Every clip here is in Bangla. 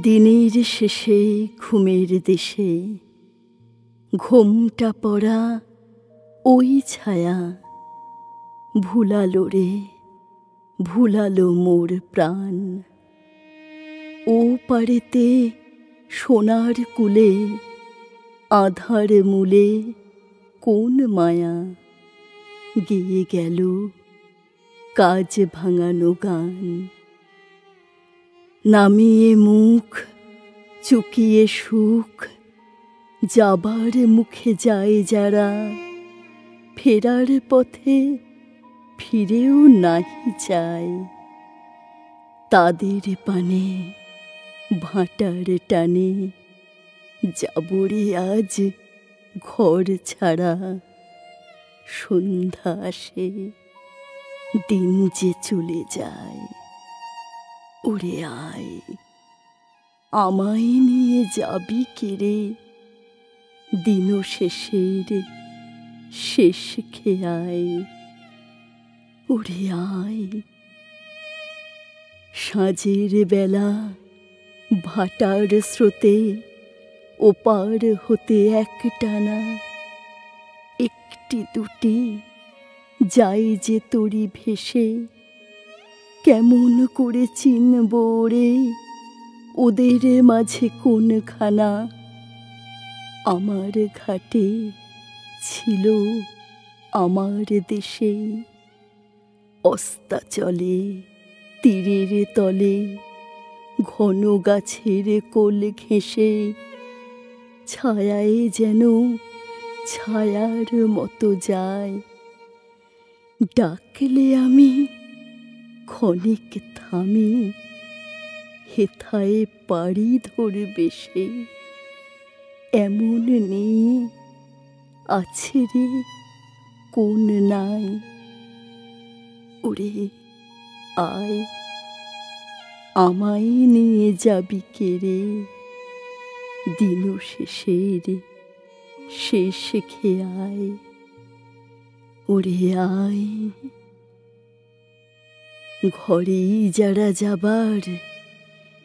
দিনের শেষে ঘুমের দেশে ঘোমটা পড়া ওই ছায়া ভুলালো রে, ভুলালো মোর প্রাণ। ও পারেতে সোনার কুলে আধার মূলে কোন মায়া গেয়ে গেল কাজ ভাঙানো গান। নামিয়ে মুখ চুকিয়ে সুখ যাবার মুখে যায় যারা, ফেরার পথে ফিরেও নাহি চায়। তাদের পানে ভাটার টানে যাবরে আজ ঘর ছাড়া। সন্ধ্যা আসে দিন যে চলে যায়। ওরে আয় আমায় নিয়ে যাবি কেড়ে দিন শেষের শেষ খেয়ায়। ওরে আয় সাঁঝের বেলা ভাটার স্রোতে ওপার হতে একটানা একটি দুটি যাই যে তরি ভেসে। কেমন করে চিনব রে ওদের মাঝে কোনখানা? আমার ঘাটে ছিল আমার দেশে। অস্তাচলে তীরের তলে ঘন গাছের কোল ঘেঁষে ছায়ায় যেন ছায়ার মতো যায়। ডাকলে আমি ক্ষণিক থামি, হেথায় পাড়ি ধরবে সে। এমন নেই আছে রে কোন নাই। ওরে আয় আমায় নিয়ে যাবি কেড়ে দিন শেষের শেষ খেয়ায়। ওরে আয় ঘরেই যারা যাবার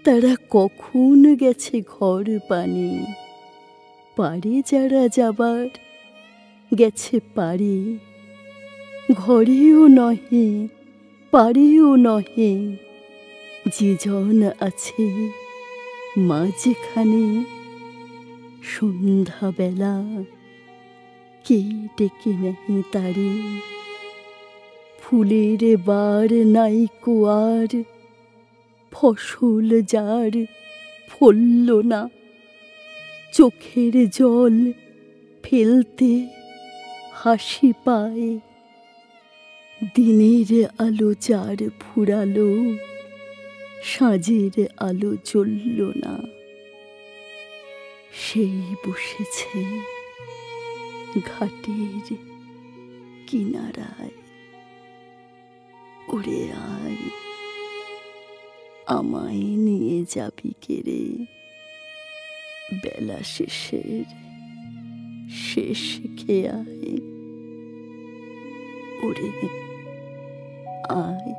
তারা কখন গেছে ঘর পানে। পারে যারা যাবার গেছে পারে, ঘরেও নহে পারেও নহে। যে জন আছে মাঝখানে সন্ধ্যাবেলা কে ডেকে নেহে তারে। ফুলের বার নাইকো আর ফসল যার ফলল না, চোখের জল ফেলতে হাসি পায়। দিনের আলো যার ফুরালো সাঁঝের আলো জ্বলল না, সেই বসেছে ঘাটের কিনারায়। ওরে আয় আমায় নিয়ে যাবি কেড়ে বেলা শেষের শেষ খেয়ায়। ওরে আয়।